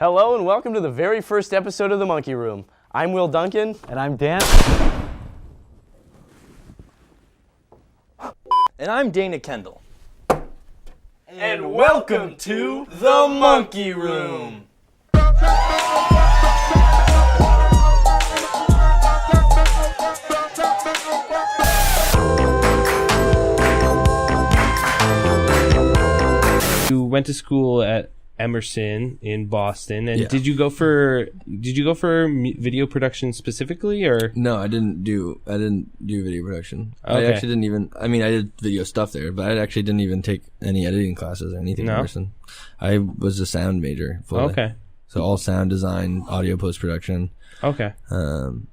Hello and welcome to the very first episode of The Monkey Room. I'm Will Duncan. And I'm Dan. And I'm Dane Kendall. And welcome to The Monkey Room. You went to school at Emerson in Boston, and Yeah. did you go for video production specifically, or No, I didn't do video production. Okay. I actually didn't even. I mean, I did video stuff there, but I actually didn't even take any editing classes or anything. No? In Emerson. I was a sound major. Fully. Okay. So all sound design, audio post production, Okay, and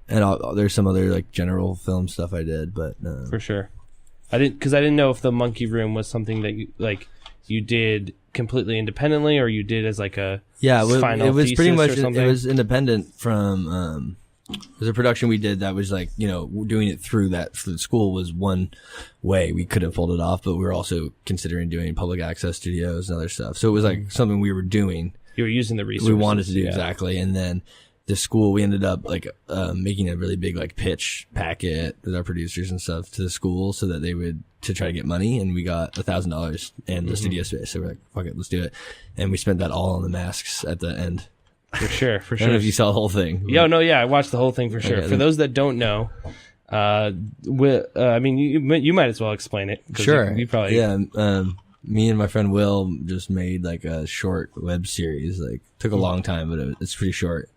there's some other like general film stuff I did, but for sure. I didn't know if the Monkey Room was something that you did completely independently, or you did as like a final it was pretty thesis much or something? it was independent from. It was a production we did that was like, doing it through the school was one way we could have pulled it off, but we were also considering doing public access studios and other stuff. So it was like something we were doing. You were using the resources. We wanted to do yeah. exactly. And then the school, we ended up making a really big pitch packet with our producers and stuff to the school so that they would to try to get money. And we got $1,000 and the studio space. So we're like, fuck it, let's do it. And we spent that all on the masks at the end. For sure. I don't know if you saw the whole thing. I watched the whole thing for sure. Okay, For those that don't know, I mean, you might as well explain it. Sure. You probably me and my friend Will just made a short web series. Took a long time, but it's pretty short.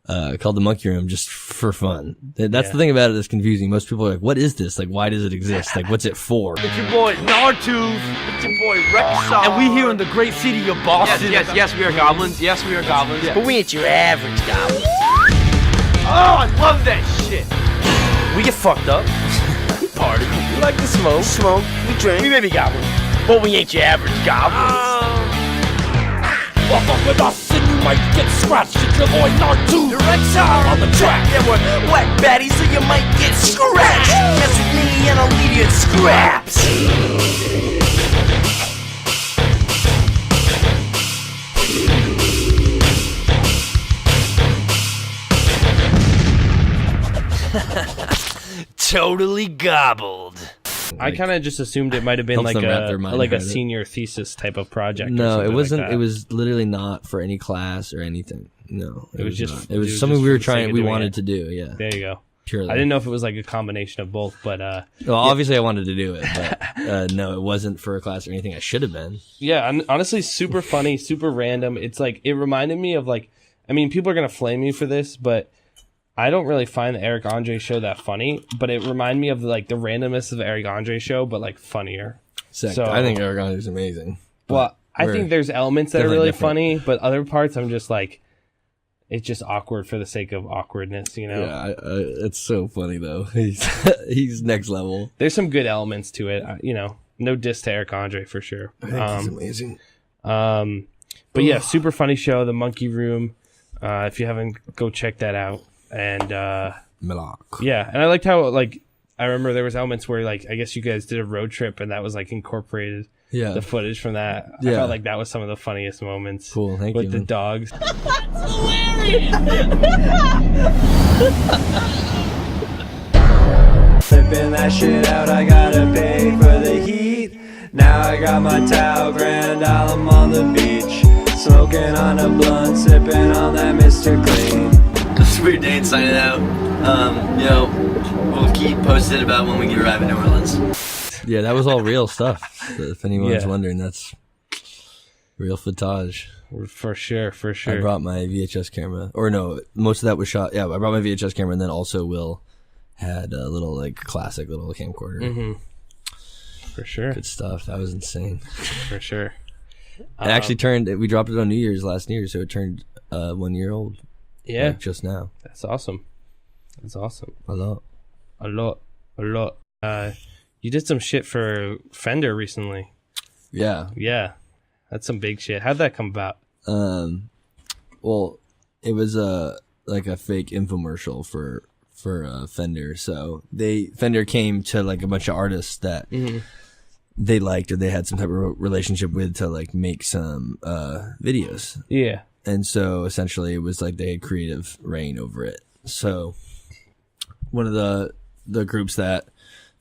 Called The Monkey Room, just for fun. That's the thing about it that's confusing. Most people are like, what is this? Why does it exist? What's it for? It's your boy Nartooth. It's your boy Rexall. And we here in the great city of Boston. Yes, we are goblins. Yes, we are goblins. But we ain't your average goblin. Oh, I love that shit. We get fucked up. We party. We like to smoke. We drink. We maybe goblins. But we ain't your average goblins. Walk up with us and you might get scratched. It's your boy Nartooth. You're Rexall on the track. Yeah, we're wet baddies, so you might get scratched. Mess with me and I'll leave you in scraps. Totally gobbled. I kind of just assumed it might have been Helps them wrap their mind a around it. senior thesis type of project. No, or something it wasn't. Like that. It was literally not for any class or anything. No, It was just- not. it It was was something just we for were the sake trying. of We doing wanted it. to do. Yeah, There you go. purely. I didn't know if it was a combination of both, but Well, obviously, I wanted to do it, but no, it wasn't for a class or anything. I should have been. yeah, honestly, super funny, super random. It's it reminded me of I mean, people are gonna flame me for this, but I don't really find the Eric Andre show that funny. But it reminded me of the randomness of the Eric Andre show, but funnier. Sick. So- I think Aragon is amazing. Well, I we're think there's elements that are definitely really different. funny, but other parts I'm just it's just awkward for the sake of awkwardness, Yeah, it's so funny though. He's next level. There's some good elements to it, no diss to Eric Andre for sure. I think he's amazing. But yeah, super funny show, The Monkey Room. If you haven't, go check that out. And Milak. yeah, and I liked how I remember there was elements where I guess you guys did a road trip and that was incorporated. Yeah. The footage from that. I Yeah. felt like that was some of the funniest moments. Cool, thank with you, the man. dogs. Flipping that shit out, I gotta pay for the heat. Now I got my towel, Grand Isle on the beach. Smoking on a blunt, sipping on that Mr. Clean. This is Weird Dane signing out. We'll keep posted about when we arrive in New Orleans. Yeah, that was all real stuff. If anyone's Yeah. wondering, that's real footage. For sure. I brought my VHS camera, or no, most of that was shot. Yeah, I brought my VHS camera, and then also Will had a little classic little camcorder. Mm-hmm. For sure. Good stuff. That was insane. For sure. It actually turned. We dropped it on New Year's last New Year, so it turned 1 year old. Yeah. Just now. That's awesome. A lot. A lot. You did some shit for Fender recently. Yeah. Yeah. That's some big shit. How'd that come about? Well, it was a fake infomercial for Fender. So Fender came to a bunch of artists that they liked or they had some type of relationship with to make some videos. Yeah. And so essentially it was like they had creative reign over it. So one of the groups that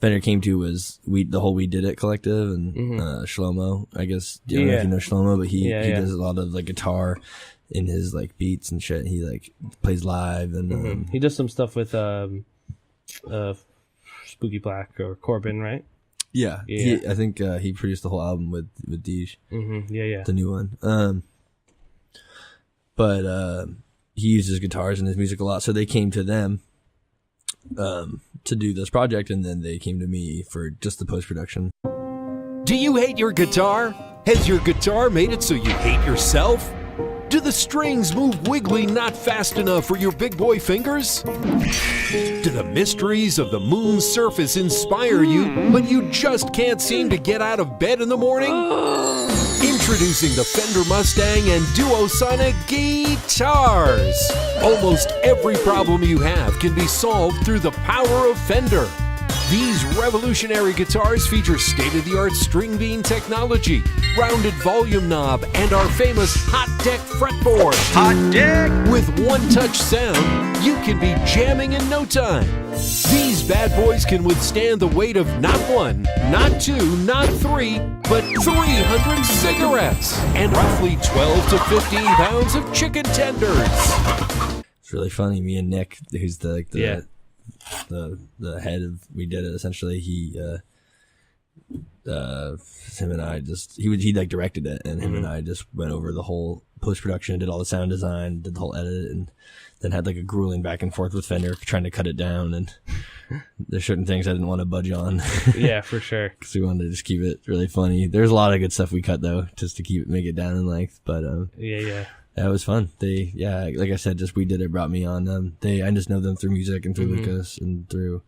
Fender came to was the whole We Did It collective, and Shlomo, I guess. I don't know if you know Shlomo, but he does a lot of like guitar in his like beats and shit. He like plays live, and he does some stuff with Spooky Black or Corbin, right? Yeah. I think he produced the whole album with Deej. The new one. But he uses guitars in his music a lot, so they came to them to do this project, and then they came to me for just the post-production. Do you hate your guitar? Has your guitar made it so you hate yourself? Do the strings move wiggly not fast enough for your big boy fingers? Do the mysteries of the moon's surface inspire you, but you just can't seem to get out of bed in the morning? Introducing the Fender Mustang and Duosonic guitars. Almost every problem you have can be solved through the power of Fender. These revolutionary guitars feature state-of-the-art string bean technology, rounded volume knob, and our famous Hot Deck fretboard. Hot Deck! With one-touch sound, you can be jamming in no time. These bad boys can withstand the weight of not one, not two, not three, but 300 cigarettes and roughly 12 to 15 pounds of chicken tenders. It's really funny. Me and Nick, who's the head of We Did It, essentially, him and I he like directed it, and him and I just went over the whole post-production, did all the sound design, did the whole edit, and then had like a grueling back and forth with Fender trying to cut it down, and there's certain things I didn't want to budge on. Yeah, for sure. Because we wanted to just keep it really funny. There's a lot of good stuff we cut though, just to make it down in length, but yeah, it was fun. Like I said, just We Did It brought me on. I just know them through music and through Lucas and through,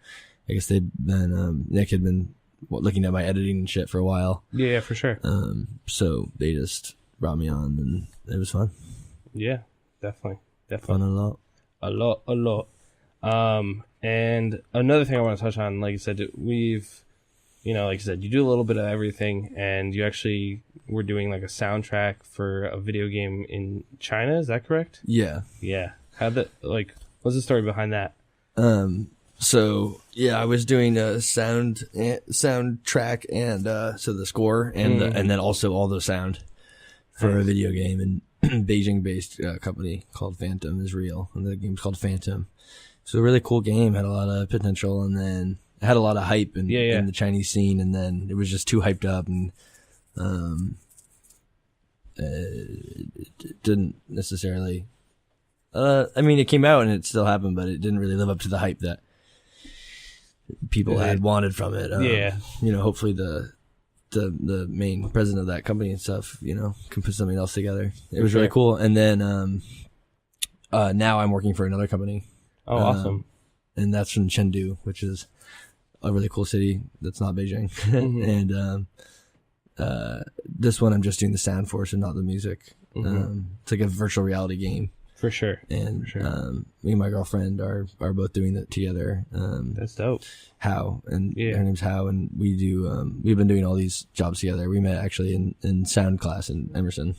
I guess they've been, Nick had been looking at my editing and shit for a while. Yeah, for sure. So they just brought me on, and it was fun. Yeah, definitely. Fun a lot. And another thing I want to touch on, like you said, like you said, you do a little bit of everything, and you actually were doing like a soundtrack for a video game in China. Is that correct? Yeah. Yeah. What's the story behind that? So yeah, I was doing a soundtrack and so the score and and then also all the sound for a video game, and Beijing-based company called Phantom is real, and the game's called Phantom. So a really cool game, had a lot of potential, and then it had a lot of hype in the Chinese scene, and then it was just too hyped up, and it didn't necessarily. It came out and it still happened, but it didn't really live up to the hype that people had wanted from it. Hopefully the main president of that company and stuff, can put something else together. It was really cool. And then now I'm working for another company. Oh, awesome. And that's from Chengdu, which is a really cool city that's not Beijing. And this one I'm just doing the sound for, so not the music. It's like a virtual reality game. For sure. And me and my girlfriend are both doing that together. That's dope. Her name's How, and we do we've been doing all these jobs together. We met actually in sound class in Emerson.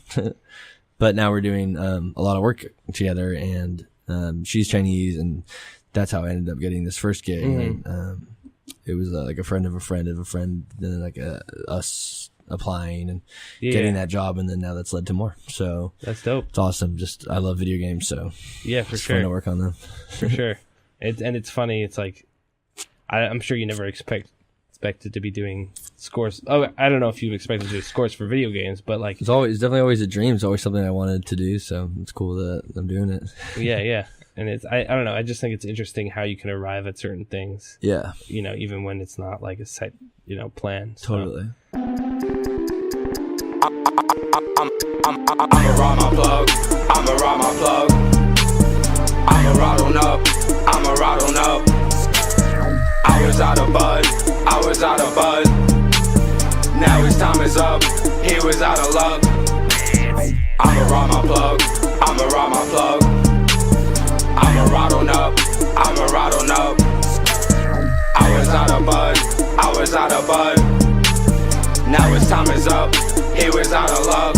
But now we're doing a lot of work together, and she's Chinese, and that's how I ended up getting this first gig. And, it was like a friend of a friend of a friend, then like us applying and getting that job, and then now that's led to more. So that's dope. It's awesome. I love video games, so yeah, for it's sure. fun to work on them. For sure. It's funny. It's like I'm sure you never expected to be doing scores. Oh, I don't know if you expected to do scores for video games, but like it's definitely always a dream. It's always something I wanted to do, so it's cool that I'm doing it. Yeah. And I don't know. I just think it's interesting how you can arrive at certain things. Yeah. Even when it's not like a set, plan. So. Totally. I'ma rock my plug. I'ma rock my plug. I'ma ride on up. I'ma ride on up. I was out of bud. Now his time is up. He was out of luck. I'ma rock my plug. I'ma rock my plug. I'ma ride on up. I was out of bud. Now his time is up. He was out of luck.